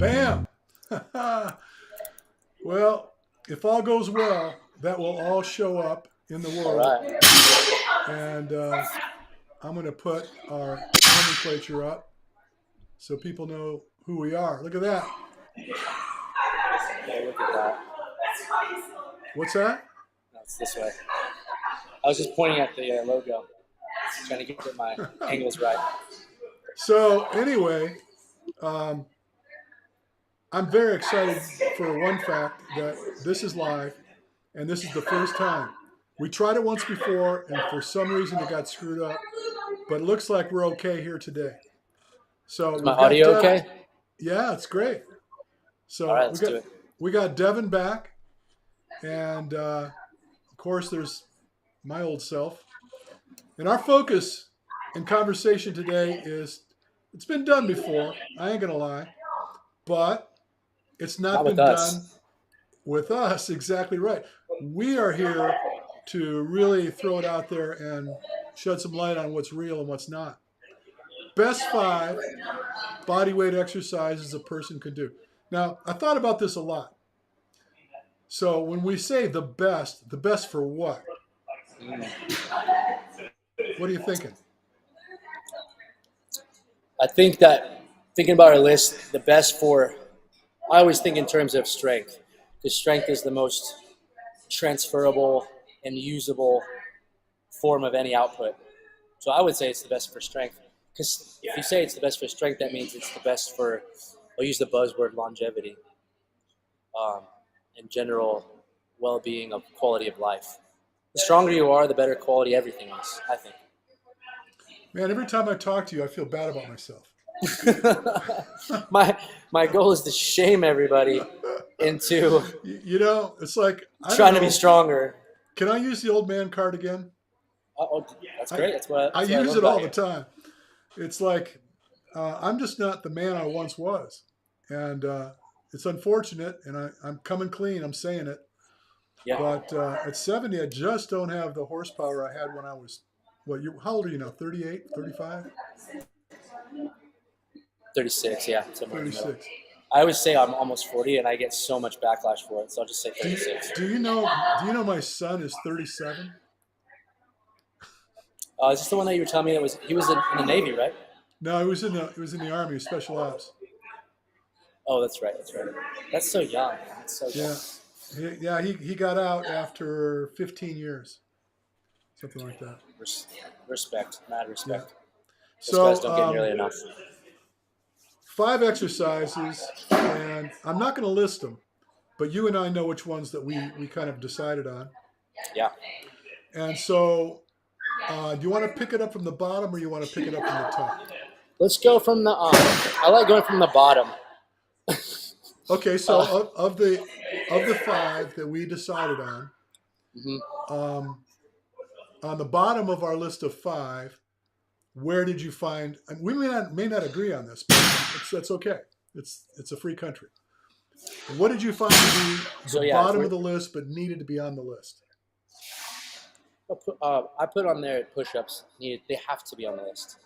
Bam! Well, if all goes well, that will all show up in the All world. right. And I'm going to put our nomenclature up so people know who we are. Look at that. Yeah, look at that. What's that? That's this way. I was just pointing at the logo, trying to get my angles right. So, anyway, um, I'm very excited for one fact that this is live and this is the first time. We tried it once before and for some reason it got screwed up, but it looks like we're okay here today. So Is my we've got audio Devin. okay? Yeah, it's great. All right, So let's do it. we got Devin back, and of course there's my old self. And our focus in conversation today is it's been done before. I ain't gonna lie, but it's not Not with been done us. with us. Exactly right. We are here to really throw it out there and shed some light on what's real and what's not. Best 5 body weight exercises a person could do. Now, I thought about this a lot. So when we say the best for what? What are you thinking? I think that thinking about our list, the best for, I always think in terms of strength, because strength is the most transferable and usable form of any output. So I would say it's the best for strength. Because if you say it's the best for strength, that means it's the best for, I'll use the buzzword longevity, um, and general well-being of quality of life. The stronger you are, the better quality everything is, I think. Man, every time I talk to you, I feel bad about myself. my goal is to shame everybody into You know, it's like I don't trying to know. be stronger. Can I use the old man card again? Oh, that's I great. I That's what I use love it all about the you. time. It's like I'm just not the man I once was, and it's unfortunate. And I'm coming clean. I'm saying it. Yeah, But at 70, I just don't have the horsepower I had when I was. What? How old are you now? 38, 35, 36. Yeah, somewhere in the middle. 36. I always say I'm almost 40, and I get so much backlash for it. So I'll just say Do you, 36. do you know my son is 37? Is this the one that you were telling me that he was in the Navy, right? No, he was in the Army, Special Ops. Oh, that's right. That's right. That's so young. Man. That's so young. Yeah, he got out after 15 years, something like that. Respect, mad Yeah. respect. Those guys So don't get nearly enough. 5 exercises, and I'm not going to list them, but you and I know which ones that we kind of decided on. Yeah. And so, do you want to pick it up from the bottom or you want to pick it up from the top? Let's go from the. I like going from the bottom. Okay, so of the 5 that we decided on, Mhm. on the bottom of our list of 5, where did you find? And we may not agree on this, but that's okay. It's a free country. What did you find to be So the yeah, bottom of the list, but needed to be on the list? I put on there push-ups. They have to be on the list.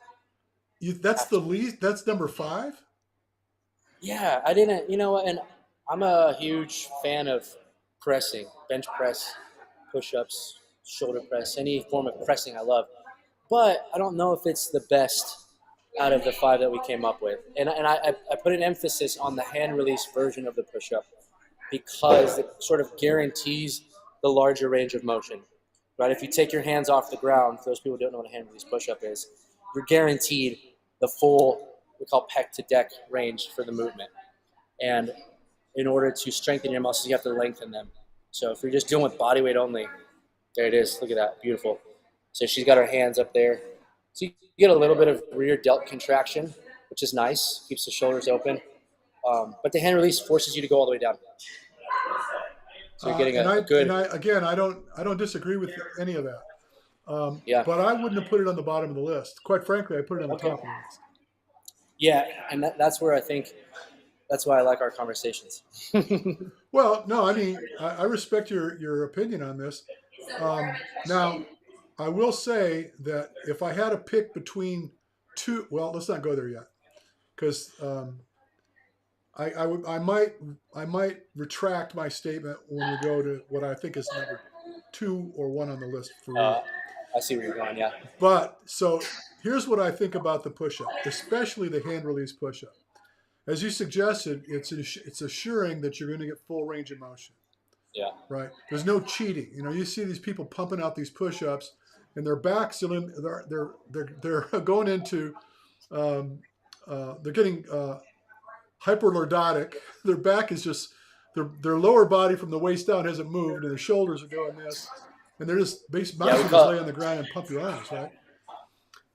That's Have the to. least. That's number 5. Yeah, I didn't. You know what? And I'm a huge fan of pressing, bench press, push-ups, shoulder press, any form of pressing. I love, but I don't know if it's the best out of the 5 that we came up with. And I put an emphasis on the hand release version of the push-up because it sort of guarantees the larger range of motion. Right? If you take your hands off the ground, for those people who don't know what a hand release push-up is, you're guaranteed the full, we call pec to deck range for the movement. And in order to strengthen your muscles, you have to lengthen them. So if you're just dealing with body weight only, there it is. Look at that. Beautiful. So she's got her hands up there. So you get a little bit of rear delt contraction, which is nice. Keeps the shoulders open. But the hand release forces you to go all the way down. So you're getting And a good, again, I don't disagree with any of that. yeah. But I wouldn't have put it on the bottom of the list. Quite frankly, I put it on the Okay. top of the list. Yeah, and that's where I think, that's why I like our conversations. Well, no, I mean, I respect your opinion on this. Now, I will say that if I had to pick between 2, well, let's not go there yet, because I might retract my statement when we go to what I think is number 2 or 1 on the list for Uh, real. I see where you're going. Yeah. But so here's what I think about the push-up, especially the hand release push-up. As you suggested, it's assuring that you're going to get full range of motion, Yeah. right? There's no cheating. You see these people pumping out these push-ups, and their backs they're going into they're getting hyperlordotic. Their back is just their lower body from the waist down hasn't moved, and their shoulders are doing this, and they're just might Yeah. as well just lay on the ground and pump your arms, right?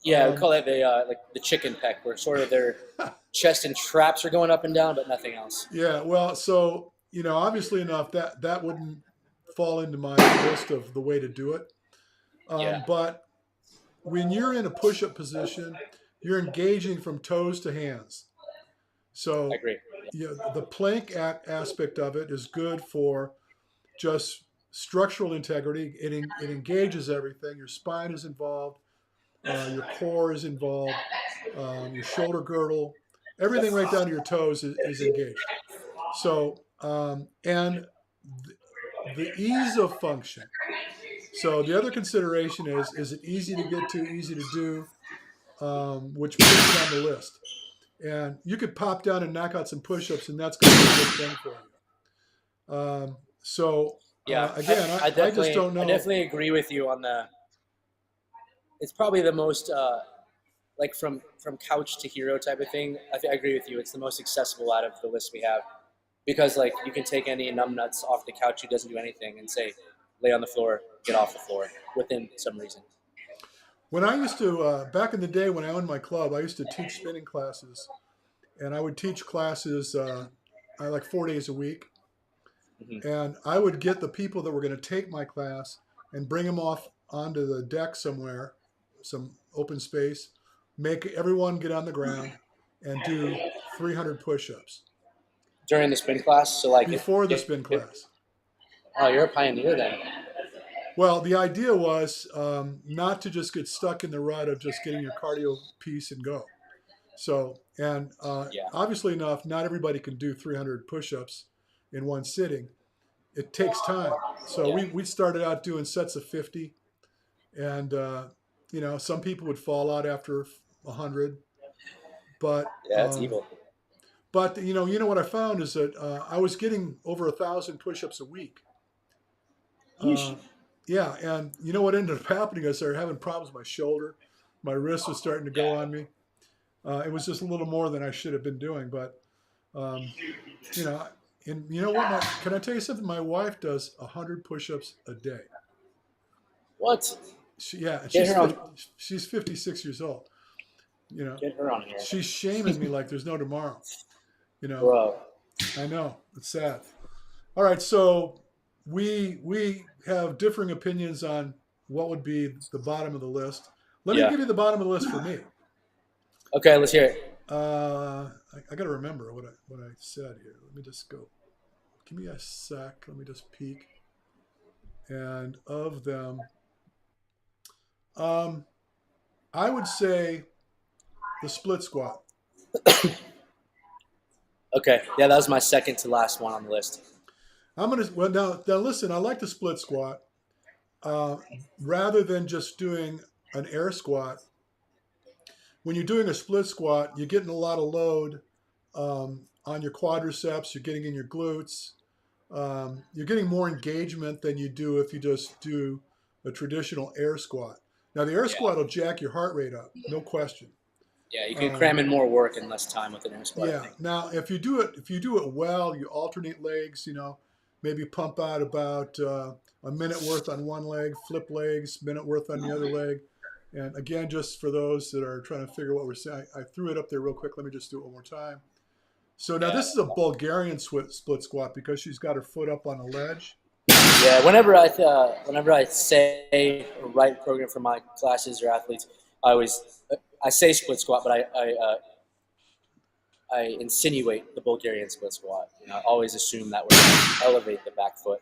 We call it the like the chicken peck, where sort of their chest and traps are going up and down, but nothing else. Yeah, well, so obviously enough that wouldn't fall into my list of the way to do it. Yeah. But when you're in a push-up position, you're engaging from toes to hands. I So agree. the plank aspect of it is good for just structural integrity. It engages everything. Your spine is involved. Your core is involved. Your shoulder girdle, everything right down to your toes is engaged. So and the ease of function. So the other consideration is it easy to get to, easy to do, which puts it on the list. And you could pop down and knock out some push-ups, and that's going to be a good thing for you. So Yeah. again, I just don't I know. definitely agree with you on the. It's probably the most like from couch to hero type of thing. I agree with you. It's the most accessible out of the list we have, because like you can take any numbnuts off the couch who doesn't do anything and say, lay on the floor, get off the floor within some reason. When I used to, back in the day when I owned my club, I used to teach spinning classes, and I would teach classes like 4 days a week. Hmm. And I would get the people that were going to take my class and bring them off onto the deck somewhere, some open space, make everyone get on the ground and do 300 push-ups During the spin class, so like before the spin class. oh, you're a pioneer then. Well, the idea was not to just get stuck in the rut of just getting your cardio piece and go. So, and Yeah. obviously enough, not everybody can do 300 push-ups in one sitting. It takes time. So Yeah. we started out doing sets of 50, and some people would fall out after 100, but Yeah, it's evil. you know what I found is that I was getting over 1,000 push-ups a week. Yeesh. Yeah, and you know what ended up happening? I started having problems with my shoulder. My wrist was starting to go on me. It was just a little more than I should have been doing, but um, you know, and you know what? Can I tell you something? My wife does 100 push-ups a day. What? And Get her on. she's 56 years old. Get her on here, She's shaming me like there's no tomorrow. bro. I know, it's sad. All right, so we have differing opinions on what would be the bottom of the list. Let me Yeah. give you the bottom of the list for me. Okay, let's hear it. I got to remember what I said here. Let me just go. Give me a sec. Let me just peek. And of them, I would say the split squat. Okay, yeah, that was my second to last one on the list. Now listen. I like the split squat rather than just doing an air squat. When you're doing a split squat, you're getting a lot of load on your quadriceps. You're getting in your glutes. You're getting more engagement than you do if you just do a traditional air squat. Now, the air squat will jack your heart rate up, no question. Yeah, you can cram in more work in less time with an air squat. Yeah. Now, if you do it well, you alternate legs. Maybe pump out about a minute worth on one leg, flip legs, minute worth on the other leg. And again, just for those that are trying to figure what we're saying, I threw it up there real quick. Let me just do it one more time. So now this is a Bulgarian split squat because she's got her foot up on a ledge. Yeah, whenever I say or write program for my classes or athletes, I say split squat, but I insinuate the Bulgarian split squat. I always assume that would elevate the back foot.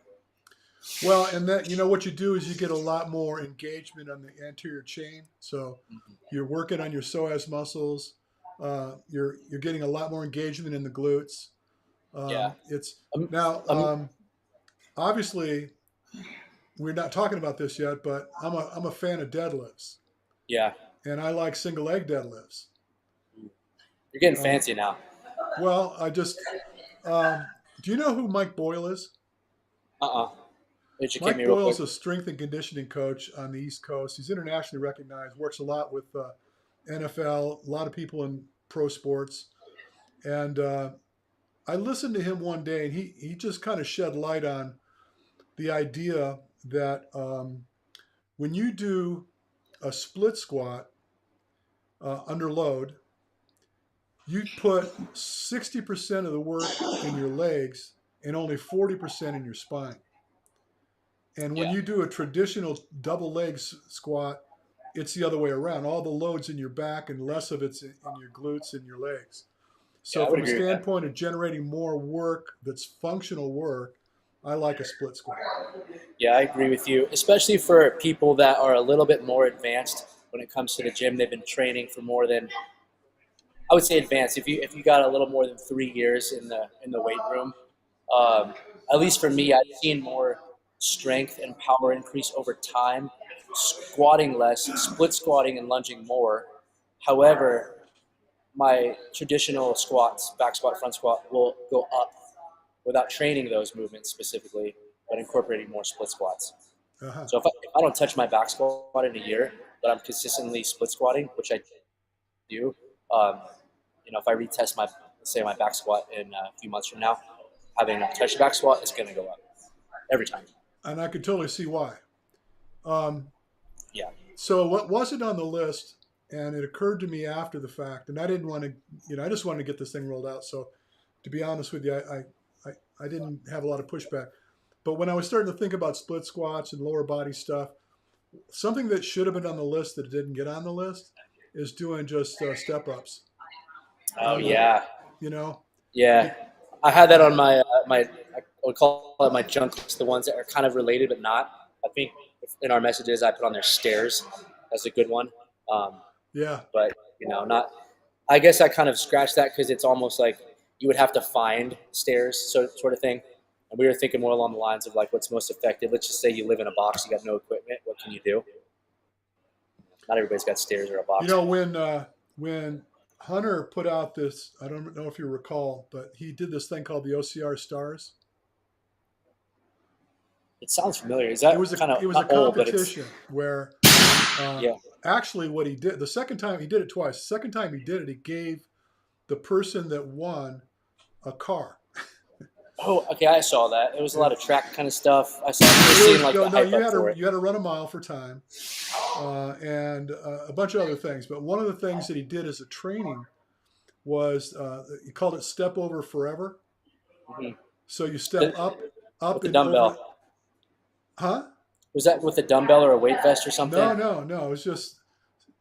Well, and that what you do is you get a lot more engagement on the anterior chain. So you're working on your psoas muscles. You're getting a lot more engagement in the glutes. Yeah. It's Um, now um, obviously we're not talking about this yet, but I'm a fan of deadlifts, yeah. and I like single leg deadlifts. You're getting Um, fancy now. well, I just do you know who Mike Boyle is? Uh-uh. Educate Mike me real quick. Boyle's a strength and conditioning coach on the East Coast. He's internationally recognized, works a lot with NFL, a lot of people in pro sports. And I listened to him one day, and he just kind of shed light on the idea that when you do a split squat under load, you put 60% of the work in your legs and only 40% in your spine. And when Yeah. you do a traditional double legs squat, it's the other way around. All the load's in your back and less of it's in your glutes and your legs. Yeah, So, I would from a agree with that. standpoint of generating more work that's functional work, I like a split squat. Yeah, I agree with you, especially for people that are a little bit more advanced when it comes to the gym. They've been training for more than, I would say, advanced. If you got a little more than 3 years in the weight room, um, at least for me, I've seen more strength and power increase over time, squatting less, split squatting and lunging more. However, my traditional squats, back squat, front squat, will go up without training those movements specifically, but incorporating more split squats. Uh-huh. So if I don't touch my back squat in a year, but I'm consistently split squatting, which I do, um, if I retest my, say, my back squat in a few months from now, having a touch back squat is going to go up every time. And I could totally see why. Um, Yeah. so, what wasn't on the list, and it occurred to me after the fact, and I didn't want to, I just wanted to get this thing rolled out. So, to be honest with you, I didn't have a lot of pushback. But when I was starting to think about split squats and lower body stuff, something that should have been on the list that didn't get on the list is doing just step ups. Oh On the, yeah, you know, yeah. it, I had that uh, on my I would call it my junk list, the ones that are kind of related but not. I think in our messages I put on there stairs. That's a good one. Um, yeah. but not. I guess I kind of scratched that because it's almost like you would have to find stairs, sort of thing. And we were thinking more along the lines of like what's most effective. Let's just say you live in a box, you got no equipment. What can you do? Not everybody's got stairs or a You box. know, when Hunter put out this, I don't know if you recall, but he did this thing called the OCR stars. It sounds familiar. Is It was that a kind of it was a not old, but it's competition where uh, yeah. actually what he did the second time he did it twice. The second time he did it, he gave the person that won a car. Oh, okay. I saw that. It was a Yeah. lot of track kind of stuff. I saw. You're It seeing was like the no, hype up for it. you had to run a mile for time, and a bunch of other things. But one of the things that he did as a training was he called it step over forever. Hmm. So you step The, with up the and over, dumbbell. huh? Was that with a dumbbell or a weight vest or something? No. It's just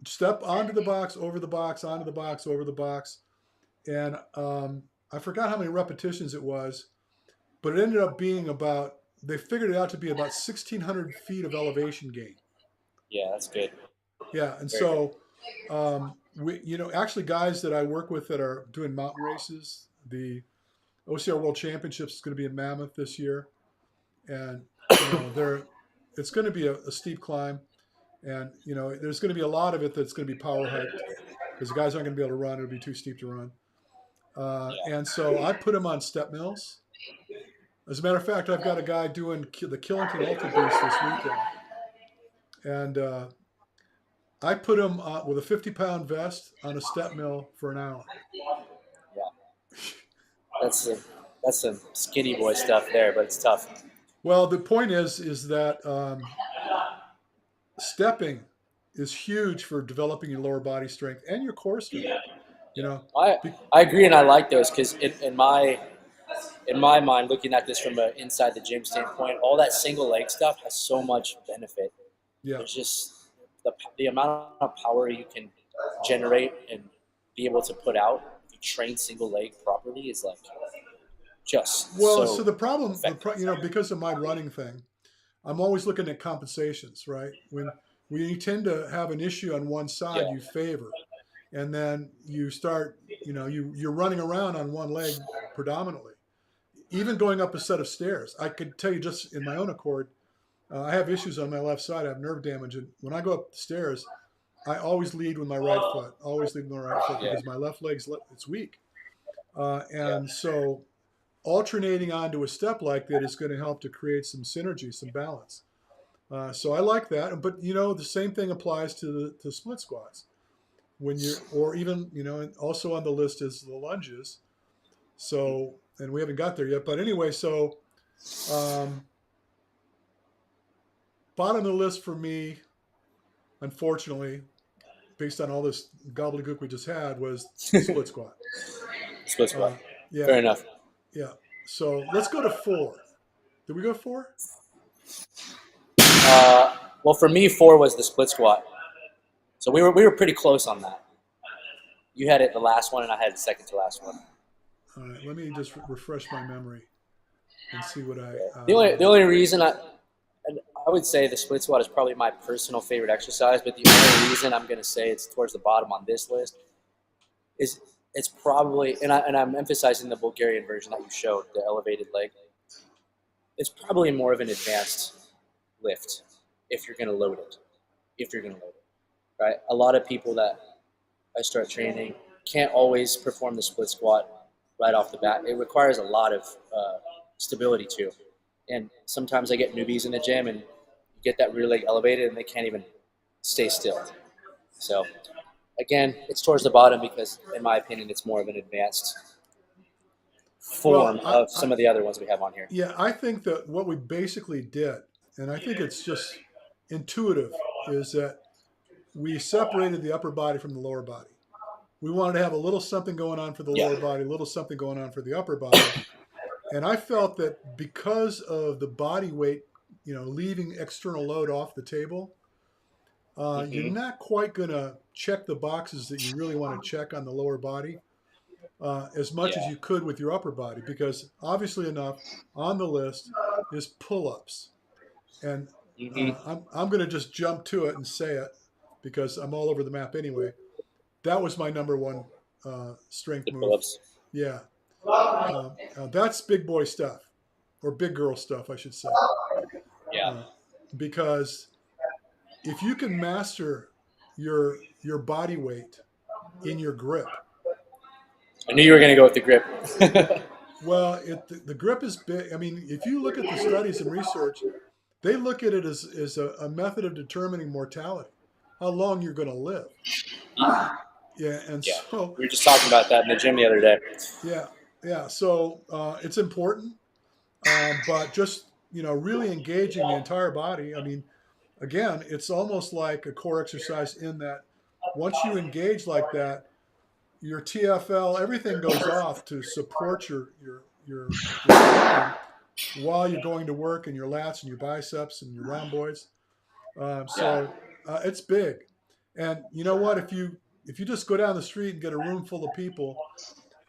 step onto the box, over the box, onto the box, over the box, and I forgot how many repetitions it was, but it ended up being about. They figured it out to be about 1,600 feet of elevation gain. Yeah, that's good. Yeah, and Very good. so actually, guys that I work with that are doing mountain races, the OCR World Championships is going to be in Mammoth this year, and they're it's going to be a steep climb, and there's going to be a lot of it that's going to be power hiked because the guys aren't going to be able to run; it'll be too steep to run. Yeah. And so I put them on step mills. As a matter of fact, I've got a guy doing the Killington Ultra Boost this weekend, and I put him with a 50-pound vest on a step mill for an hour. Yeah. That's some skinny boy stuff there, but it's tough. Well, the point is that stepping is huge for developing your lower body strength and your core strength. You Yeah. know, I Be- I agree, and I like those because in my mind, looking at this from an inside the gym standpoint, all that single leg stuff has so much benefit. yeah. There's just the amount of power you can generate and be able to put out if you train single leg properly is like just Well, so so the problem, effective. because of my running thing, I'm always looking at compensations, right? When you tend to have an issue on one Yeah, side, you favor, and then you start, you're running around on one leg predominantly. even going up a set of stairs. I could tell you just in my own accord, I have issues on my left side. I have nerve damage, and when I go up the stairs, I always lead with my right foot. Always lead with my right foot Yeah. because my left leg's it's weak, Yeah. and so alternating onto a step like that is going to help to create some synergy, some balance. So I like that, but the same thing applies to the split squats when you're, or even and also on the list is the lunges. So, and we haven't got there yet, but anyway, so um, bottom of the list for me, unfortunately, based on all this gobbledygook we just had, was split squat. Split squat. Yeah, Fair enough. yeah. So let's go to 4. Did we go 4? Well, for me, 4 was the split squat. So we were pretty close on that. You had it the last one, and I had the second to last one. All right, let me just refresh my memory and see what I. The only reason I would say the split squat is probably my personal favorite exercise, but the only reason I'm going to say it's towards the bottom on this list is it's probably, and I'm emphasizing the Bulgarian version that you showed, the elevated leg. It's probably more of an advanced lift if you're going to load it. Right? A lot of people that I start training can't always perform the split squat right off the bat. It requires a lot of stability too. And sometimes I get newbies in the gym and get that rear leg elevated and they can't even stay still. So again, it's towards the bottom because in my opinion, it's more of an advanced form of some of the other ones we have on here. Yeah, I think that what we basically did, and I think it's just intuitive, is that we separated the upper body from the lower body. We wanted to have a little something going on for the lower body, a little something going on for the upper body. And I felt that because of the body weight, leaving external load off the table, you're not quite going to check the boxes that you really want to check on the lower body as much as you could with your upper body, because obviously enough on the list is pull-ups. And I'm going to just jump to it and say it because I'm all over the map anyway. That was my number one strength move. Pull-ups. Yeah. That's big boy stuff, or big girl stuff, I should say. Yeah. Because if you can master your body weight in your grip. I knew you were going to go with the grip. Well, the grip is big. I mean, if you look at the studies and research, they look at it as a method of determining mortality, how long you're going to live. Yeah, and so we were just talking about that in the gym the other day. Yeah. So it's important, but just really engaging the entire body. I mean, again, it's almost like a core exercise in that once you engage like that, your TFL, everything goes off to support your while you're going to work, and your lats and your biceps and your rhomboids. It's big, and you know what? If you just go down the street and get a room full of people,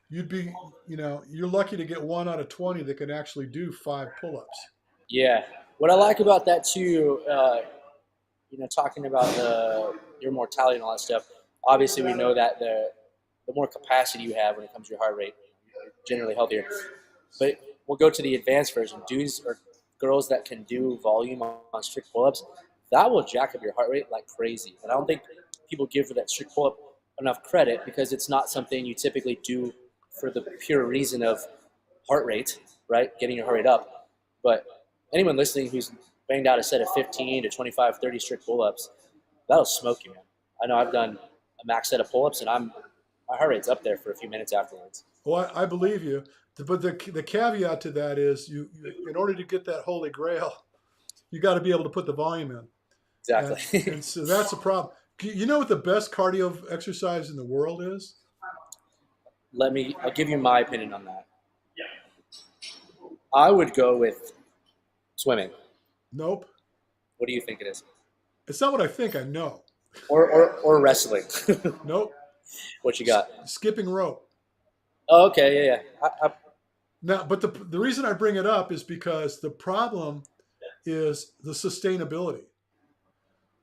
you'd be, you're lucky to get 1 out of 20 that can actually do 5 pull-ups. Yeah. What I like about that too, talking about your mortality and all that stuff, obviously we know that the more capacity you have when it comes to your heart rate, you're generally healthier. But we'll go to the advanced version. Dudes or girls that can do volume on strict pull-ups, that will jack up your heart rate like crazy. And I don't think people give for that strict pull-up enough credit because it's not something you typically do for the pure reason of heart rate, right? Getting your heart rate up. But anyone listening who's banged out a set of 15 to 25, 30 strict pull-ups, that'll smoke you, man. I know I've done a max set of pull-ups, and my heart rate's up there for a few minutes afterwards. Well, I believe you. But the caveat to that is you in order to get that holy grail, you got to be able to put the volume in. Exactly. And so that's a problem. You know what the best cardio exercise in the world is? I'll give you my opinion on that. I would go with swimming. Nope. What do you think it is? It's not what I think. I know. Or wrestling. Nope. What you got? Skipping rope. Oh, okay, yeah. Now, but the reason I bring it up is because the problem is the sustainability.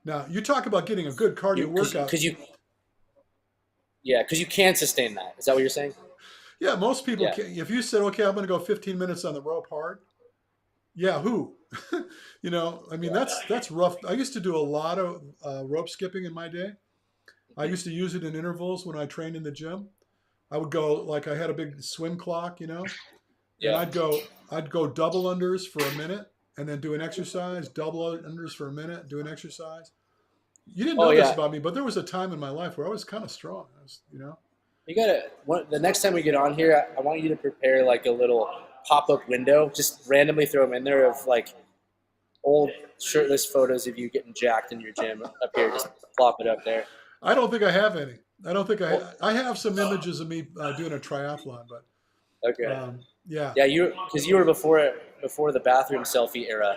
Now, you talk about getting a good cardio workout. Because you can sustain that. Is that what you're saying? Yeah, most people Yeah, can. If you said, okay, I'm going to go 15 minutes on the rope hard, yeah, who? I mean, that's rough. I used to do a lot of rope skipping in my day. I used to use it in intervals when I trained in the gym. I would go like I had a big swim clock, and yeah. I'd go double unders for a minute and then do an exercise, double unders for a minute, do an exercise. You didn't Oh know this yeah. about me, but there was a time in my life where I was kind of strong. You gotta. The next time we get on here, I want you to prepare like a little pop-up window. Just randomly throw them in there of like old shirtless photos of you getting jacked in your gym up here. Just plop it up there. I don't think I have any. I don't think Well, I have some images of me doing a triathlon, but okay. yeah, Yeah, because you were before the bathroom selfie era.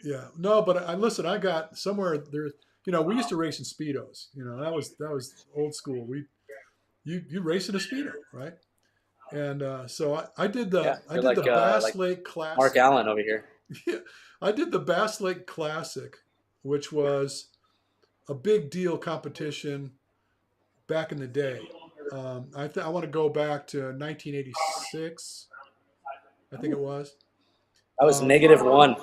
yeah. No, but I listen. I got somewhere there. We used to race in speedos. That was old school. You race in a speedo, right? And so I did Yeah, I you're did the like Bass Lake Mark Classic. Allen over here. Yeah, I did the Bass Lake Classic, which was a big deal competition back in the day. I want to go back to 1986, I think it was. I was Um, -1.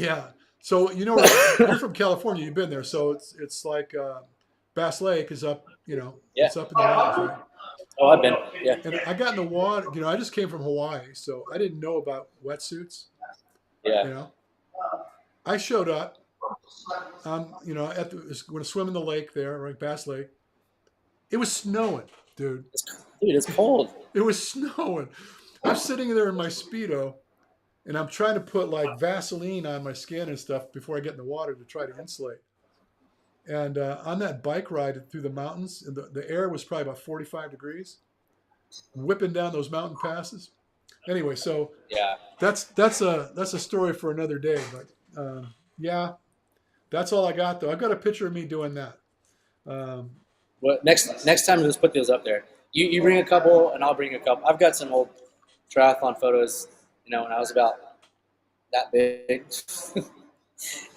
yeah. So you're from California. You've been there, so it's like Bass Lake is up. Yeah. It's up in the mountains, right? Oh, I've been. Yeah. And I got in the water. I just came from Hawaii, so I didn't know about wetsuits. Yeah. You know, I showed up. Going to swim in the lake there, right, Bass Lake. It was snowing, dude. Dude, it's cold. It was snowing. I'm sitting there in my Speedo, and I'm trying to put like Vaseline on my skin and stuff before I get in the water to try to insulate. And on that bike ride through the mountains, and the air was probably about 45 degrees, whipping down those mountain passes. Anyway, so Yeah. that's a story for another day. But yeah, that's all I got though. I've got a picture of me doing that. Um, Well, next time, let's put those up there. You bring a couple, and I'll bring a couple. I've got some old triathlon photos. When I was about that big.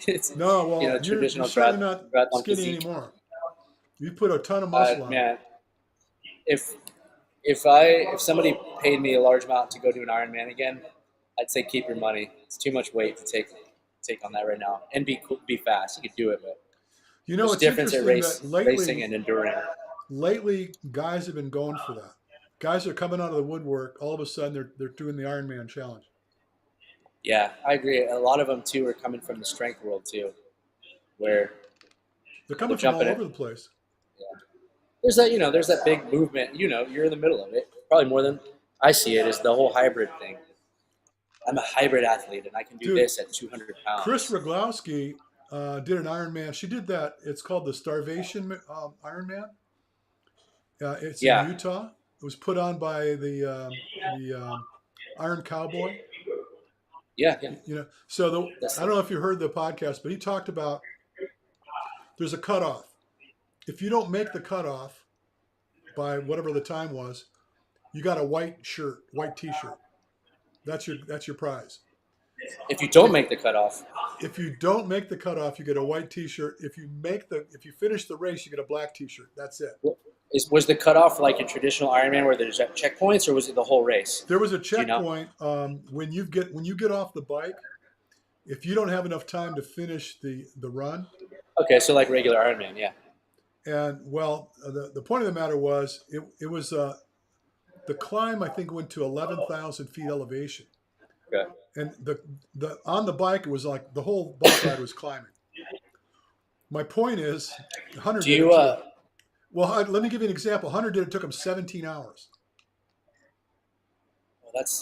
It's no, well, you're traditional certainly not triathlon skinny physique. anymore. You put a ton of muscle on. Man, if if somebody paid me a large amount to go do an Ironman again, I'd say keep your money. It's too much weight to take on that right now, and be fast. You could do it, but there's a It's difference at interesting that racing and enduring. lately guys have been going for that. Guys are coming out of the woodwork. All of a sudden, they're doing the Ironman challenge. Yeah, I agree. A lot of them too are coming from the strength world too, where They're they're coming from all jumping over it. the place. Yeah. There's that big movement. You're in the middle of it. Probably more than I see it is the whole hybrid thing. I'm a hybrid athlete, and I can do Dude, this at 200 Chris pounds. Roglowski did an Ironman. She did that. It's called the Starvation Ironman. It's in Yeah, Utah. It was put on by the Iron Cowboy. yeah, yeah. So That's I don't know if you heard the podcast, but he talked about there's a cutoff. If you don't make the cutoff by whatever the time was, you got a white T-shirt. That's your prize. If you don't If make the cutoff, if you don't make the cutoff, you get a white T-shirt. If you finish the race, you get a black T-shirt. That's it. was the cutoff like a traditional Ironman where there's checkpoints, or was it the whole race? There was a Do you know? checkpoint when you get off the bike. If you don't have enough time to finish the run, Okay, so like regular Ironman, yeah. and well, the point of the matter was it was the climb. I think went to 11,000 feet elevation, Okay. and the on the bike it was like the whole bike ride was climbing. My point is, Hunter Do did you? it too. Well, let me give you an example. Hunter did it. Took him 17 hours.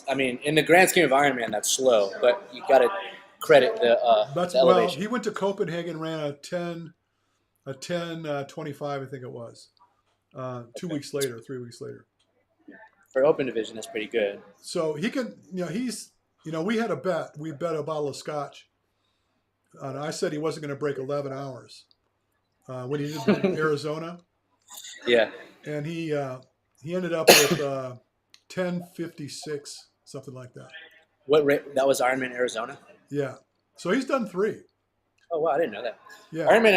I mean, in the grand scheme of Ironman, that's slow, but you got to credit the elevation He went to Copenhagen, ran a 10:25, I think it was. 2 weeks later, 3 weeks later. for open division. That's pretty good. So he can, we had a bet. We bet a bottle of scotch. And I said he wasn't going to break 11 hours when he did Arizona. Yeah. And he ended up with 10:56, something like that. What rate? That was Ironman Arizona. Yeah. So he's done 3. Oh wow, I didn't know that. Yeah. Ironman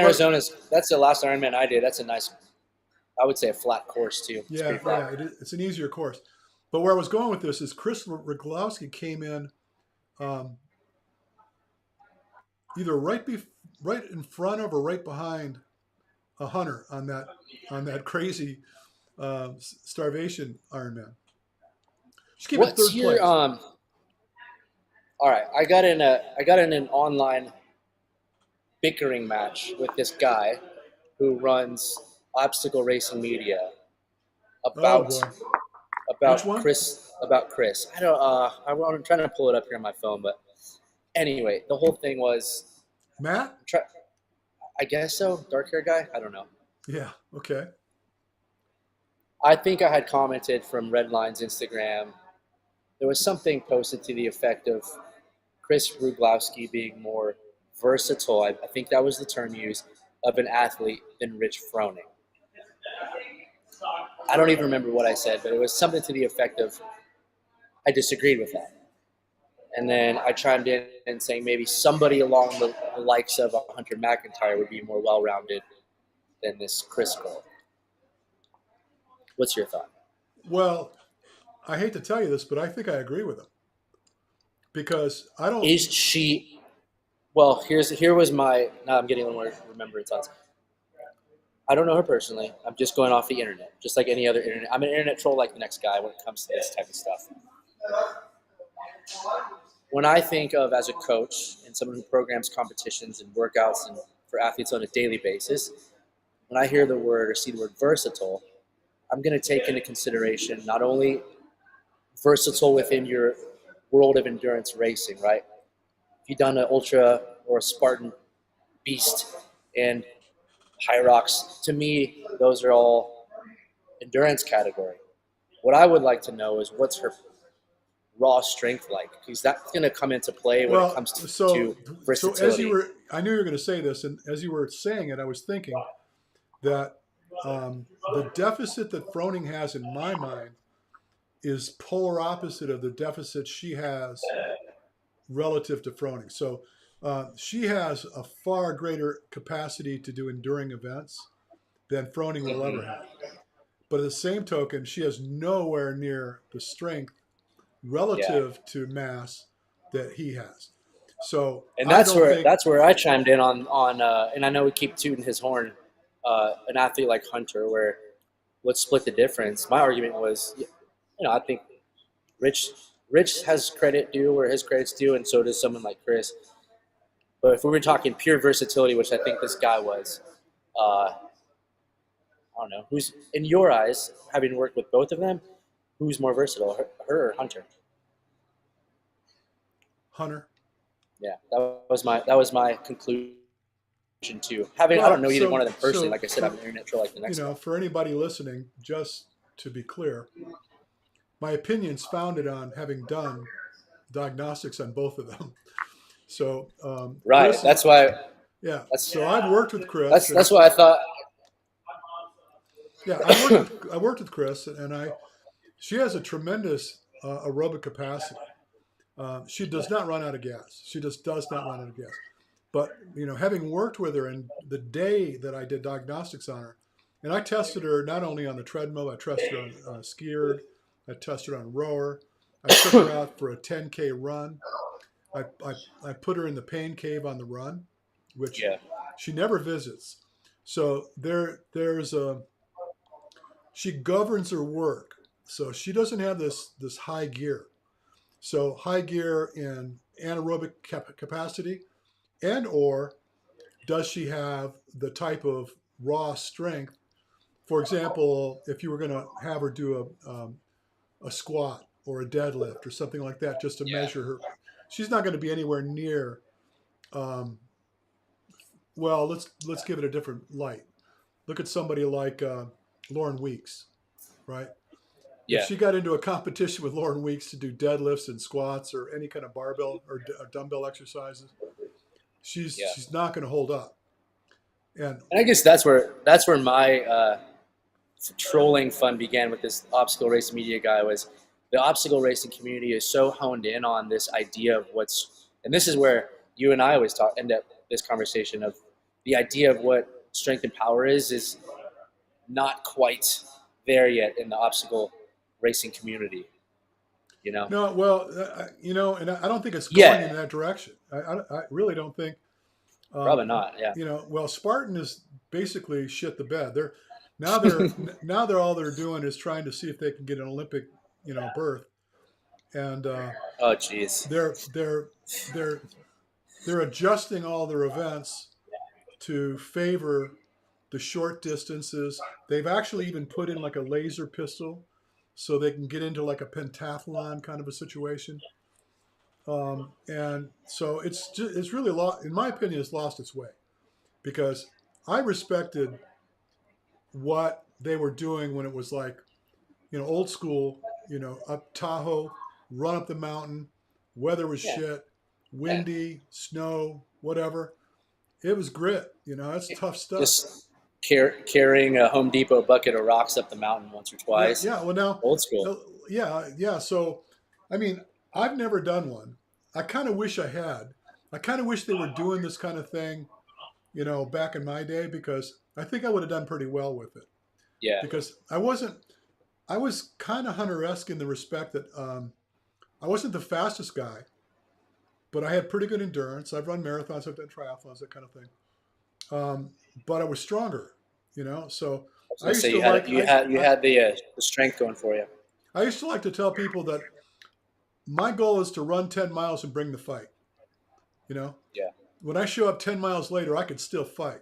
that's the last Ironman I did. That's a nice, I would say a flat course too. Yeah, it's an easier course. But where I was going with this is Chris Rogowski came in um, either right in front of or right behind a Hunter on that crazy starvation Ironman. She came in What's third your place. All right, I got in an online bickering match with this guy who runs obstacle racing media Oh about boy, which one? Chris. I don't I'm trying to pull it up here on my phone, but anyway, the whole thing was Matt? I guess so, dark hair guy. I don't know. Yeah. Okay. I think I had commented from Redline's Instagram. There was something posted to the effect of Chris Ruglowski being more versatile. I think that was the term used of an athlete than Rich Froning. I don't even remember what I said, but it was something to the effect of I disagreed with that. And then I chimed in and saying maybe somebody along the likes of a Hunter McIntyre would be more well-rounded than this Chris girl. What's your thought? Well, I hate to tell you this, but I think I agree with him because I don't. Is she? Well, here was my. Now I'm getting a little more remembrance on. I don't know her personally. I'm just going off the internet, just like any other internet. I'm an internet troll like the next guy when it comes to this type of stuff. When I think of as a coach and someone who programs competitions and workouts and for athletes on a daily basis, when I hear the word or see the word versatile, I'm going to take into consideration not only versatile within your world of endurance racing, right? If you've done an ultra or a Spartan beast and high rocks, to me, those are all endurance category. What I would like to know is what's her raw strength like, because that's going to come into play when it Well, comes so to so as you versatility. were, I knew you were going to say this, and as you were saying it, I was thinking that the deficit that Froning has in my mind is polar opposite of the deficit she has relative to Froning. So she has a far greater capacity to do enduring events than Froning will ever Mm-hmm. have. But at the same token, she has nowhere near the strength Yeah, relative to mass that he has. So and I don't think, that's where I chimed in on, and I know we keep tooting his horn. An athlete like Hunter, where let's split the difference. My argument was, I think Rich Rich has credit due where his credit's due, and so does someone like Chris. But if we were talking pure versatility, which I think this guy was, I don't know who's in your eyes, having worked with both of them, who's more versatile, her or Hunter? Hunter. Yeah, that was my conclusion too. Having I don't Well, know either one of them personally. so Like I said, I'm for an internet troll like the next guy. for anybody listening, just to be clear, my opinion's founded on having done diagnostics on both of them. So Right. Chris, That's why. yeah. That's So I've worked with Chris, and that's why I thought. yeah, I worked with Chris, and I she has a tremendous aerobic capacity. She does not run out of gas. She just does not run out of gas. But having worked with her, and the day that I did diagnostics on her, and I tested her not only on the treadmill, I tested her on ski erg, I tested her on rower, I took her out for a 10K run. I put her in the pain cave on the run, which Yeah. she never visits. So there's a she governs her work. So she doesn't have this high gear. So high gear in anaerobic capacity, and or does she have the type of raw strength? For example, if you were going to have her do a squat or a deadlift or something like that, just to Yeah. measure her, she's not going to be anywhere near. Um, well, let's give it a different light. Look at somebody like Lauren Weeks, right? If Yeah. she got into a competition with Lauren Weeks to do deadlifts and squats or any kind of barbell or dumbbell exercises, Yeah. she's not going to hold up. And And I guess that's where my trolling fun began with this obstacle racing media guy. Was the obstacle racing community is so honed in on this idea of what's, and this is where you and I always end up this conversation of the idea of what strength and power is not quite there yet in the obstacle racing community. You know, No, well, and I don't think it's going in yeah, that direction. I really don't think. probably Um, not. Yeah, well, Spartan is basically shit the bed. Now they're all they're doing is trying to see if they can get an Olympic, berth, and oh jeez, they're they're they're adjusting all their events to favor the short distances. They've actually even put in like a laser pistol, so they can get into like a pentathlon kind of a situation. And so it's really lost. In my opinion, it's lost its way because I respected what they were doing when it was like, old school, up Tahoe, run up the mountain, weather was yeah, shit, windy, snow, whatever. It was grit, that's tough stuff. just carrying a Home Depot bucket of rocks up the mountain once or Yeah, twice. yeah. Well, now, Old school. yeah, yeah. So, I mean, I've never done one. I kind of wish I had. I kind of wish they were doing this kind of thing, back in my day because I think I would have done pretty well with it. Yeah, Because I wasn't, I was kind of Hunter-esque in the respect that I wasn't the fastest guy, but I had pretty good endurance. I've run marathons, I've done triathlons, that kind of thing. Um, but I was stronger, So I was I gonna used say to like you had the strength going for you. I used to like to tell people that my goal is to run 10 miles and bring the fight. You know, Yeah, when I show up 10 miles later, I could still fight.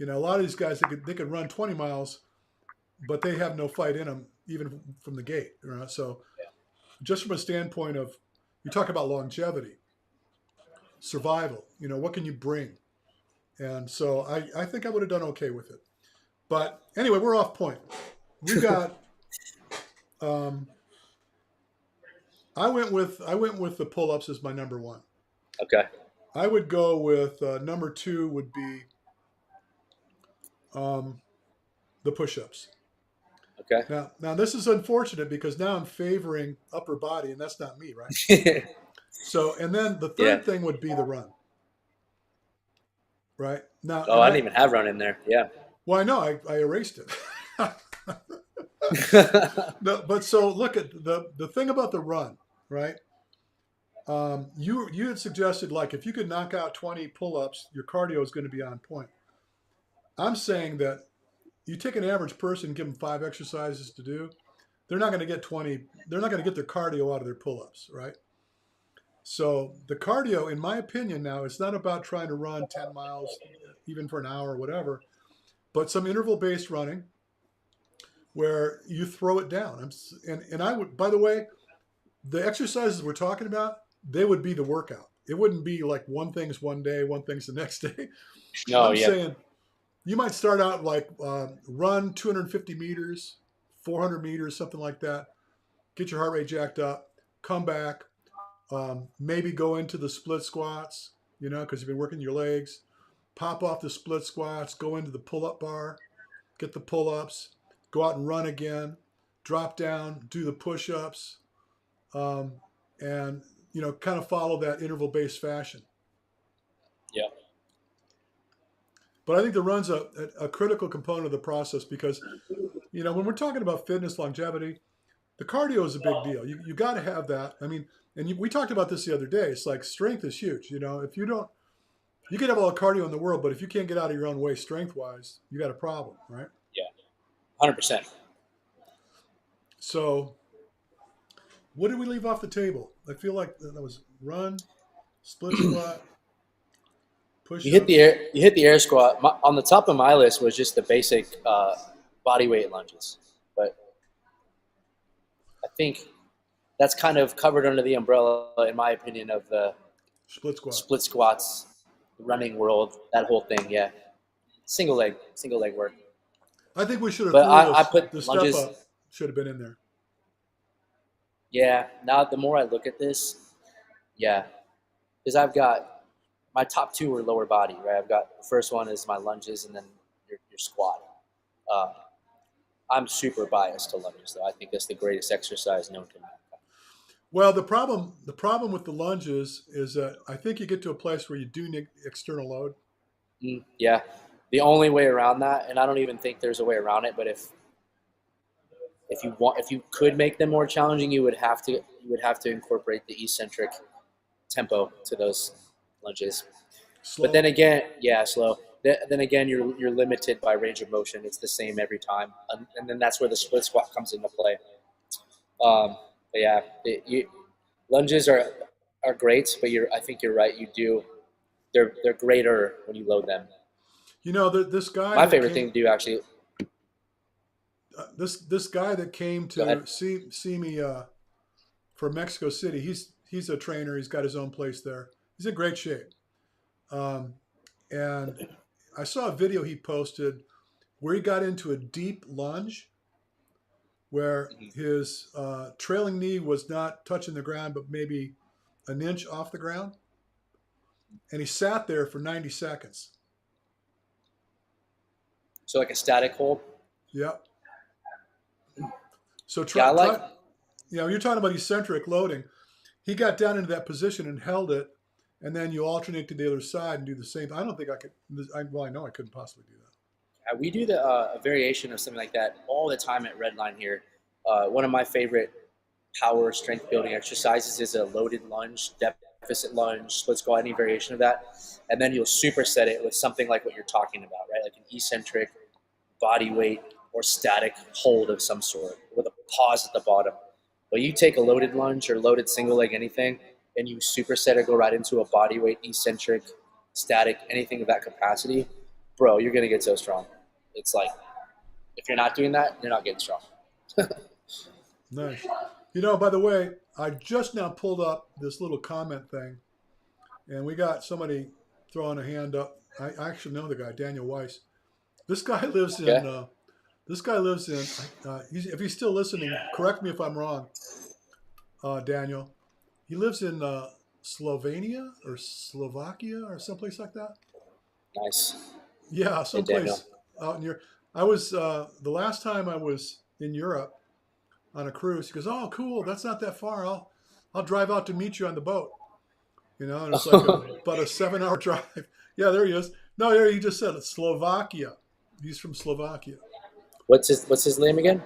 A lot of these guys they could run 20 miles, but they have no fight in them even from the gate. So just from a standpoint of you talk about longevity, survival. What can you bring? And so I think I would have done okay with it. But anyway, we're off point. We got. Um, I went with the pull ups as my number one. okay. I would go with number two would be um, the push ups. Okay. Now this is unfortunate because now I'm favoring upper body, and that's not me, right? So, and then the Yeah. third thing would be the run, right? Now, Oh, and I didn't even have run in there. Yeah. well, I know I erased it. No, but so look at the thing about the run, right? You had suggested like if you could knock out 20 pull-ups, your cardio is going to be on point. I'm saying that you take an average person, give them 5 exercises to do, they're not going to get 20. They're not going to get their cardio out of their pull-ups, right? So the cardio, in my opinion, now it's not about trying to run 10 miles, even for an hour or whatever, but some interval-based running where you throw it down. And I would, by the way, the exercises we're talking about, they would be the workout. It wouldn't be like one thing's one day, one thing's the next day. No. I'm Yeah. saying you might start out like run 250 meters, 400 meters, something like that. Get your heart rate jacked up. Come back. Maybe go into the split squats, because you've been working your legs. Pop off the split squats. Go into the pull-up bar. Get the pull-ups. Go out and run again. Drop down. Do the push-ups. Um, and kind of follow that interval-based fashion. Yeah. But I think the run's a critical component of the process because, when we're talking about fitness longevity, the cardio is a big deal. You got to have that. I mean, and we talked about this the other day. It's like strength is huge. If you don't, you can have all the cardio in the world, but if you can't get out of your own way strength-wise, you got a problem, right? Yeah. 100%. So, what did we leave off the table? I feel like that was run, split squat, push You hit the ups. air. You hit the air squat. On the top of my list was just the basic body weight lunges, but I think that's kind of covered under the umbrella, in my opinion, of the Split squat. split squats, the running world, that whole thing. Yeah, single leg work. I think we should have But threw I the put step lunges. up should have been in there. Yeah. Now the more I look at this, yeah, because I've got my top two are lower body, right? I've got the first one is my lunges, and then your squat. Uh, I'm super biased to lunges, though. I think that's the greatest exercise known to mankind. Well, the problem with the lunges is that I think you get to a place where you do need external load. Yeah, the only way around that, and I don't even think there's a way around it, but if you could make them more challenging, you would have to incorporate the eccentric tempo to those lunges. Slow. But then again, yeah, slow. Then again, you're limited by range of motion. It's the same every time, and then that's where the split squat comes into play. But yeah, lunges are great, but I think you're right. They're greater when you load them. This guy My that favorite thing came, to do actually. this guy that came Go to ahead. see me from Mexico City. He's a trainer. He's got his own place there. He's in great shape. And I saw a video he posted where he got into a deep lunge where his trailing knee was not touching the ground, but maybe an inch off the ground. And he sat there for 90 seconds. So like a static hold. Yep. So Yeah, I like. you're talking about eccentric loading. He got down into that position and held it, and then you alternate to the other side and do the same. I don't think I could. Well, I know I couldn't possibly do that. We do a variation of something like that all the time at Redline here. One of my favorite power strength building exercises is a loaded lunge, deficit lunge, split squat, any variation of that. And then you'll superset it with something like what you're talking about, right? Like an eccentric body weight or static hold of some sort with a pause at the bottom. But you take a loaded lunge or loaded single leg anything, and you superset or go right into a body weight, eccentric, static, anything of that capacity, bro, you're going to get so strong. It's like, if you're not doing that, you're not getting strong. Nice. By the way, I just now pulled up this little comment thing, and we got somebody throwing a hand up. I actually know the guy, Daniel Weiss. This guy lives in. Okay. If he's still listening, correct me if I'm wrong, Daniel. He lives in Slovenia or Slovakia or someplace like that. Nice. Yeah, Hey, someplace out near. I was the last time I was in Europe on a cruise. He goes, "Oh, cool. That's not that far. I'll drive out to meet you on the boat." And it's like about a 7-hour drive. Yeah, there he is. No, there he just said it's Slovakia. He's from Slovakia. What's his name again?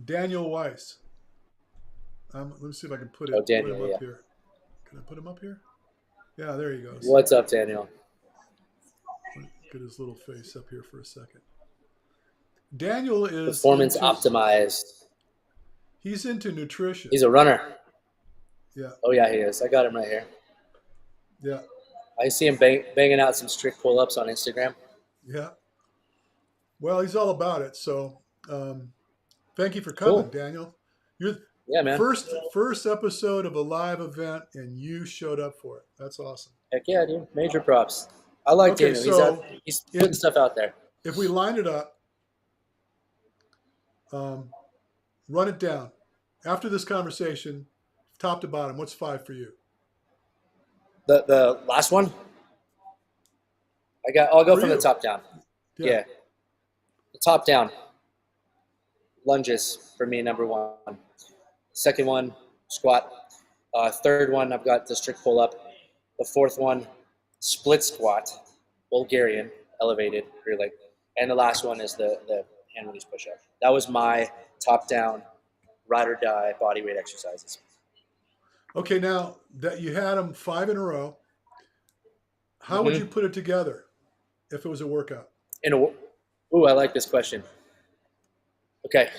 Daniel Weiss. Let me see if I can put Oh, him Daniel, up yeah. here. Can I put him up here? Yeah, there he goes. What's up, Daniel? Get his little face up here for a second. Daniel is Performance optimized. He's into nutrition. He's a runner. Yeah. Oh, yeah, he is. I got him right here. Yeah. I see him banging out some strict pull-ups on Instagram. Yeah. Well, he's all about it. So thank you for coming, Cool. Daniel. Yeah, man. First episode of a live event, and you showed up for it. That's awesome. Heck yeah, dude. Major props. I like Daniel. So he's putting stuff out there. If we line it up, run it down. After this conversation, top to bottom, what's 5 for you? The last one? I'll go For from you. the top down. Yeah. The top down. Lunges for me, number 1. Second one, squat. Third one, I've got the strict pull up. The fourth one, split squat, Bulgarian, elevated rear leg. And the last one is the hand release push up. That was my top down, ride or die body weight exercises. Okay, now that you had them 5 in a row, how would you put it together if it was a workout? Ooh, I like this question. Okay.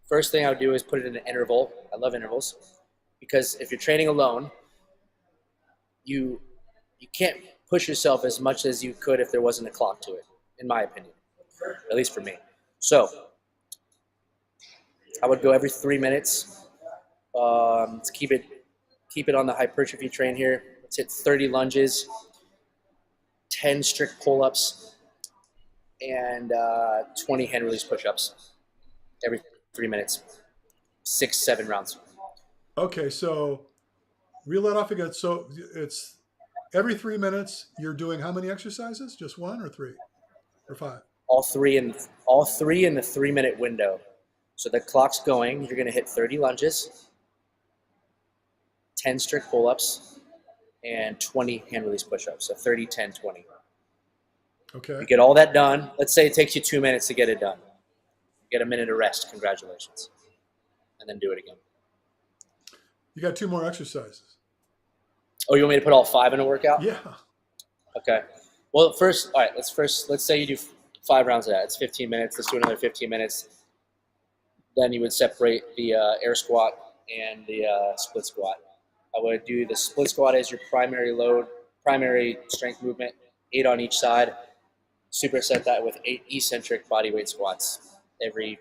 First thing I would do is put it in an interval. I love intervals because if you're training alone, you can't push yourself as much as you could if there wasn't a clock to it, in my opinion, at least for me. So I would go every 3 minutes. Let's keep it on the hypertrophy train here. Let's hit 30 lunges, 10 strict pull-ups, and 20 hand release push-ups every 3 minutes, 6-7 rounds. Okay, so reel that off again. So it's every 3 minutes you're doing how many exercises? Just 1 or 3 or 5? All three in the 3 minute window. So the clock's going. You're going to hit 30 lunges, 10 strict pull-ups, and 20 hand release push-ups. So 30, 10, 20. Okay. You get all that done. Let's say it takes you 2 minutes to get it done. Get a minute of rest. Congratulations. And then do it again. You got 2 more exercises. Oh, you want me to put all 5 in a workout? Yeah. Okay. Well, first, all right. Let's say you do 5 rounds of that. It's 15 minutes. Let's do another 15 minutes. Then you would separate the air squat and the split squat. I would do the split squat as your primary load, primary strength movement, 8 on each side. Superset that with 8 eccentric bodyweight squats every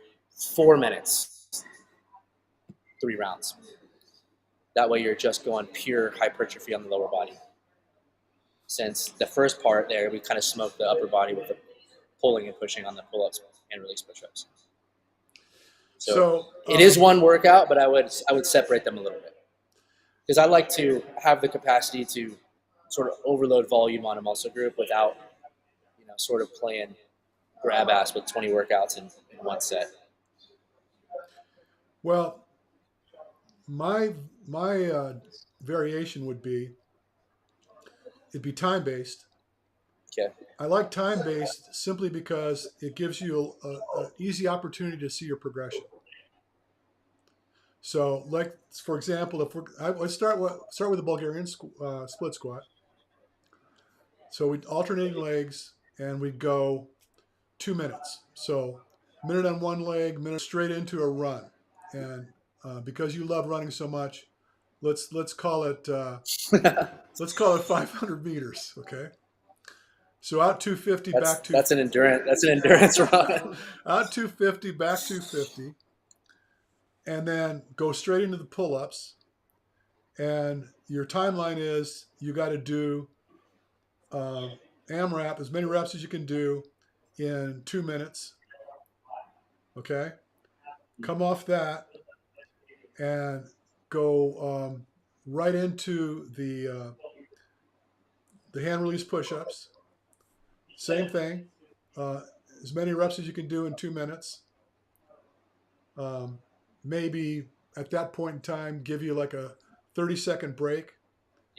4 minutes, 3 rounds. That way you're just going pure hypertrophy on the lower body. Since the first part there, we kind of smoked the upper body with the pulling and pushing on the pull-ups and release push-ups. So it is one workout, but I would separate them a little bit because I like to have the capacity to sort of overload volume on a muscle group without, sort of playing grab ass with 20 workouts in one set. Well, my variation would be it'd be time based. Okay. I like time based simply because it gives you an easy opportunity to see your progression. So, like for example, let's start with the Bulgarian split squat. So we alternating legs, and we go 2 minutes. So minute on one leg, minute straight into a run. And because you love running so much, let's call it 500 meters. Okay. So out 250, back 250. That's an endurance. That's an endurance run. Out 250, back 250, and then go straight into the pull-ups. And your timeline is you got to do AMRAP, as many reps as you can do in 2 minutes. Okay. Come off that and go right into the hand release push-ups. Same thing. As many reps as you can do in 2 minutes. Maybe at that point in time, give you like a 30-second break.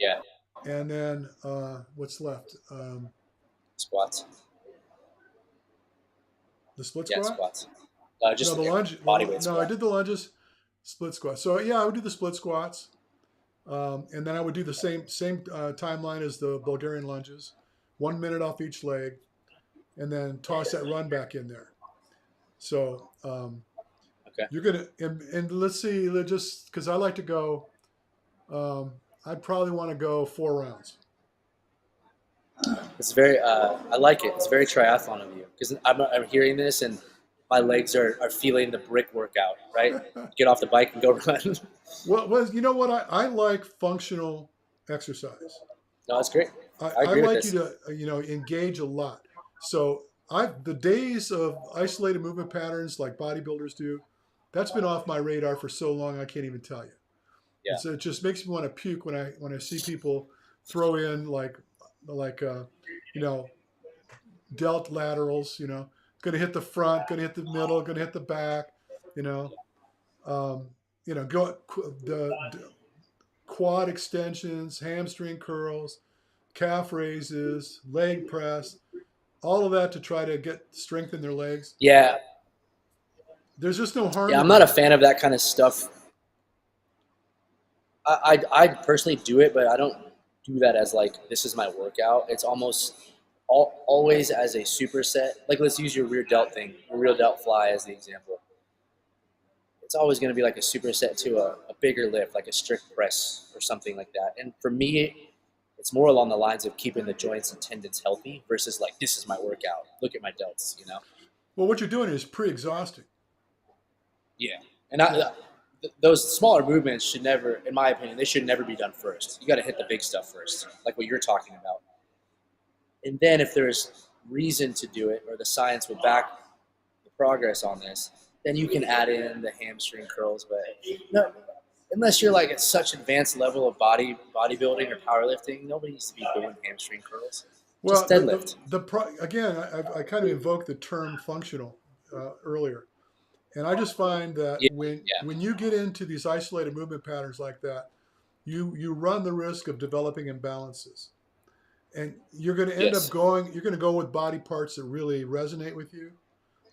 Yeah. And then what's left? Squats. The split squat? Yeah, squats. Just no, the lunge. bodyweight squat. I did the lunges, split squat. So yeah, I would do the split squats, and then I would do the same timeline as the Bulgarian lunges, 1 minute off each leg, and then toss that run back in there. So okay. You're gonna and let's see, just because I like to go, I'd probably want to go 4 rounds. It's very, I like it. It's very triathlon of you because I'm hearing this and my legs are feeling the brick workout, right? Get off the bike and go run. Well, you know what? I like functional exercise. No, that's great. I like you to, engage a lot. So the days of isolated movement patterns like bodybuilders do, that's been off my radar for so long I can't even tell you. Yeah. So it just makes me want to puke when I see people throw in like delt laterals, going to hit the front, going to hit the middle, going to hit the back, go the quad extensions, hamstring curls, calf raises, leg press, all of that to try to strength in their legs. Yeah. There's just no harm. Yeah, I'm not a fan of that kind of stuff. I personally do it, but I don't do that as like, this is my workout. It's almost always as a superset. Like, let's use your rear delt thing, your rear delt fly as the example. It's always going to be like a superset to a bigger lift, like a strict press or something like that. And for me, it's more along the lines of keeping the joints and tendons healthy versus like, this is my workout. Look at my delts, Well, what you're doing is pre-exhausting. Yeah. And those smaller movements should never, in my opinion, they should never be done first. You got to hit the big stuff first, like what you're talking about. And then if there's reason to do it or the science will back the progress on this, then you can add in the hamstring curls. But no, unless you're like at such advanced level of bodybuilding or powerlifting, nobody needs to be doing hamstring curls. Well, just deadlift. Again, I kind of invoked the term functional earlier. And I just find that when you get into these isolated movement patterns like that, you run the risk of developing imbalances. And you're going to end up you're going to go with body parts that really resonate with you.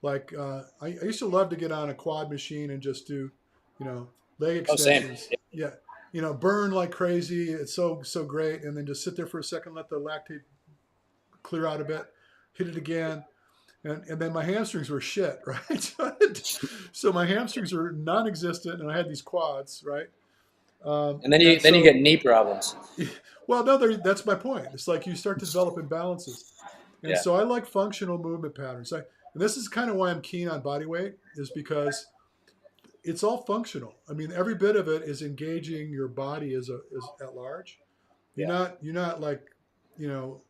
Like I used to love to get on a quad machine and just do, you know, leg Oh, same. extensions. Yeah, burn like crazy. It's so great, and then just sit there for a second, let the lactate clear out a bit, hit it again, and then my hamstrings were shit, right? So my hamstrings were non-existent, and I had these quads, right? And then you And then you get so, knee problems. well, no, that's my point. It's like you start to develop imbalances, and Yeah. so I like functional movement patterns. And this is kind of why I'm keen on body weight, is because it's all functional. I mean, every bit of it is engaging your body as at large. Yeah. You're not like, you know,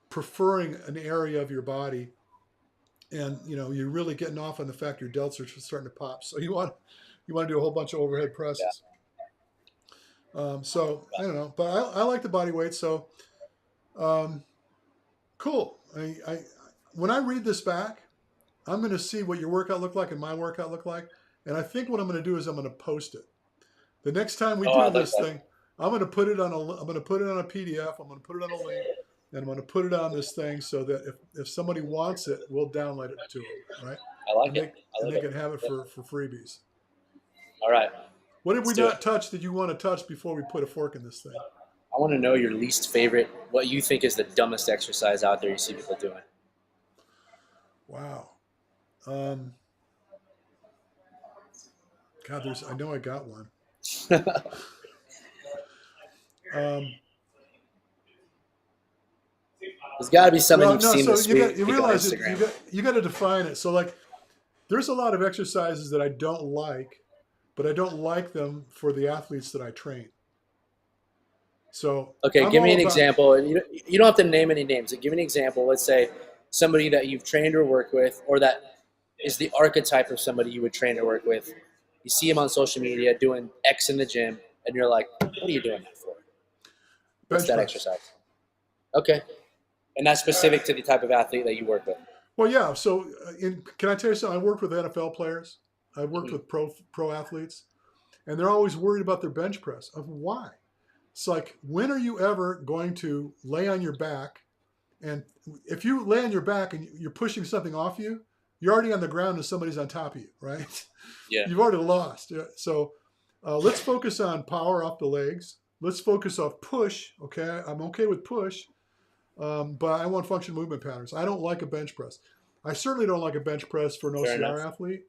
preferring an area of your body, and you're really getting off on the fact your delts are starting to pop. So you want to do a whole bunch of overhead Yeah. presses. So I don't know, but I like the body weight. So um, cool. When I read this back, I'm going to see what your workout looked like and my workout looked like, and I think what I'm going to do is I'm going to post it. The next time we Oh, I do like this that. thing, I'm going to put it on a PDF. I'm going to put it on a link, and I'm going to put it on this thing so that if somebody wants it, we'll download it to them, right? I like And it. I like they it. can have it Yep. for freebies. All right. What did Let's we do it. not touch that you want to touch before we put a fork in this thing? I want to know your least favorite, what you think is the dumbest exercise out there you see people doing. Wow. Um, God, I know I got one. Um, There's got to be something well, you've no. seen So this week you on realize that Instagram. you got to define it. So like, there's a lot of exercises that I don't like, but I don't like them for the athletes that I train. So Okay, I'm give me all an about. example. You don't have to name any names. Give me an example. Let's say somebody that you've trained or worked with, or that is the archetype of somebody you would train or work with. You see him on social media doing X in the gym, and you're like, what are you doing that for? What's Bench that press. exercise? Okay. And that's specific to the type of athlete that you work with. Well, yeah. So can I tell you something? I worked with NFL players. I worked Mhm. with pro athletes, and they're always worried about their bench press. Of why? It's like, when are you ever going to lay on your back? And if you lay on your back and you're pushing something off you, you're already on the ground and somebody's on top of you, right? Yeah. You've already lost. So let's focus on power off the legs. Let's focus off push. Okay, I'm okay with push, but I want functional movement patterns. I don't like a bench press. I certainly don't like a bench press for an Fair OCR enough. athlete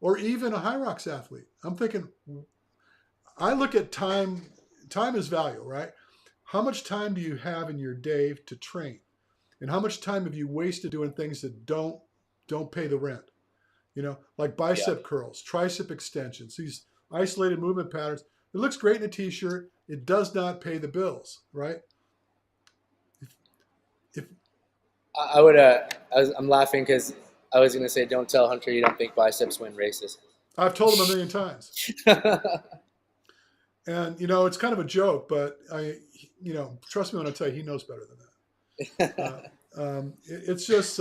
or even a high rocks athlete. I'm thinking, I look at time. Time is value, right? How much time do you have in your day to train? And how much time have you wasted doing things that don't pay the rent? Like Yeah. bicep curls, tricep extensions, these isolated movement patterns. It looks great in a t-shirt. It does not pay the bills, right? If I would. I'm laughing because I was going to say, don't tell Hunter you don't think biceps win races. I've told him a million times, and it's kind of a joke, but trust me when I tell you, he knows better than that. It's just,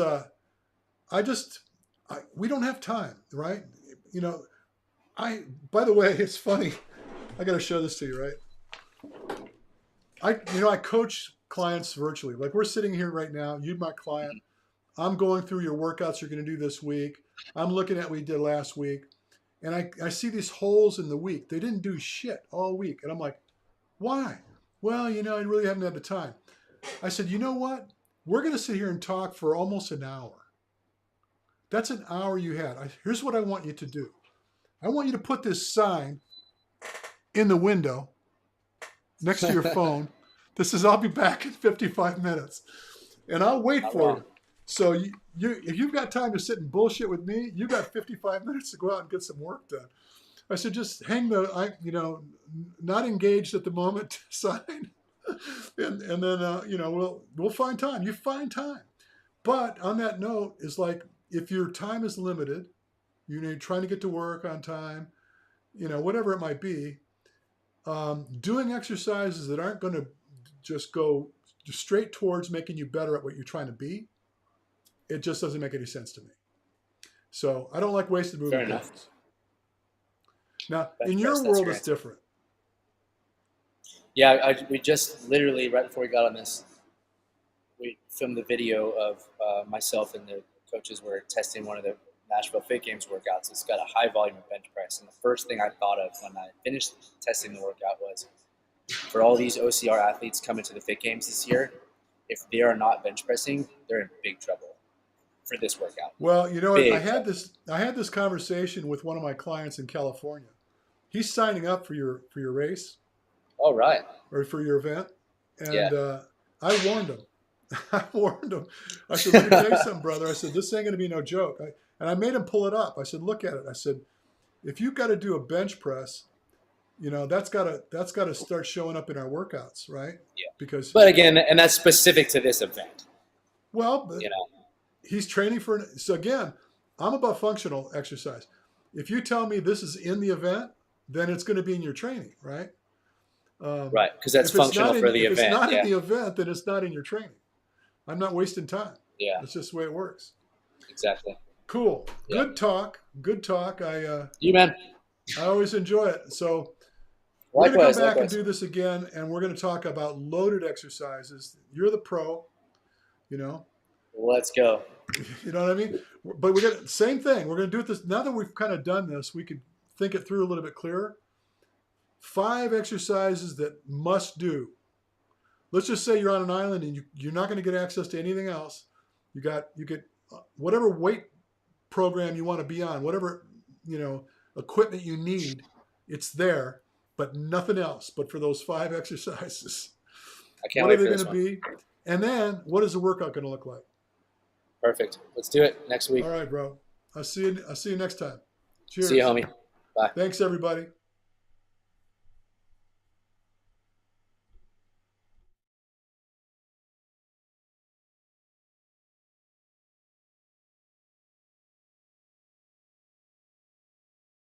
we don't have time, right? You know, by the way, it's funny. I got to show this to you, right? I coach clients virtually. Like, we're sitting here right now. You're my client. I'm going through your workouts you're going to do this week. I'm looking at what we did last week. And I see these holes in the week. They didn't do shit all week. And I'm like, why? Well, I really haven't had the time. I said, you know what? We're going to sit here and talk for almost an hour. That's an hour you had. Here's what I want you to do. I want you to put this sign in the window next to your phone. This is, I'll be back in 55 minutes. And I'll wait Not for wrong. you. So if you've got time to sit and bullshit with me, you got 55 minutes to go out and get some work done. I said, just hang not engaged at the moment sign. and then, we'll find time. You find time. But on that note, is like, if your time is limited, you're trying to get to work on time, whatever it might be, doing exercises that aren't going to just go straight towards making you better at what you're trying to be, it just doesn't make any sense to me. So I don't like wasted Fair movement enough. patterns. Now, Bench in press, your that's world, your it's answer. different. Yeah, we just literally right before we got on this, we filmed the video of myself and the coaches were testing one of the Nashville Fit Games workouts. It's got a high volume of bench press. And the first thing I thought of when I finished testing the workout was, for all these OCR athletes coming to the Fit Games this year, if they are not bench pressing, they're in big trouble for this workout. Well, you know what? Big I had this conversation with one of my clients in California. He's signing up for your race. All right. Or for your event, and Yeah. I warned him. I warned him. I said, "Let me tell you something, brother." I said, "This ain't going to be no joke." And I made him pull it up. I said, "Look at it." I said, "If you've got to do a bench press, you know that's got to start showing up in our workouts, right?" Yeah. Because, but again, and that's specific to this event. well, You know. he's training for. So again, I'm about functional exercise. If you tell me this is in the event, then it's going to be in your training, right? Right, because that's functional for the event. If it's not yeah. in the event, then it's not in your training. I'm not wasting time. Yeah. That's just the way it works. Exactly. Cool. Yeah. Good talk. Good talk. You, man. I always enjoy it. So we're going to Likewise. come back likewise. and do this again, and we're going to talk about loaded exercises. You're the pro, you know. Let's go. You know what I mean? But we're going to same thing. We're going to do it this now that we've kind of done this. We could think it through a little bit clearer. 5 exercises that must do. Let's just say you're on an island and you're not going to get access to anything else. You get whatever weight program you want to be on, whatever equipment you need, it's there, but nothing else. But for those 5 exercises, I can't what wait are they for this going to be? And then what is the workout going to look like? Perfect. Let's do it next week. All right, bro. I'll see you next time. Cheers. See you, homie. Bye. Thanks, everybody.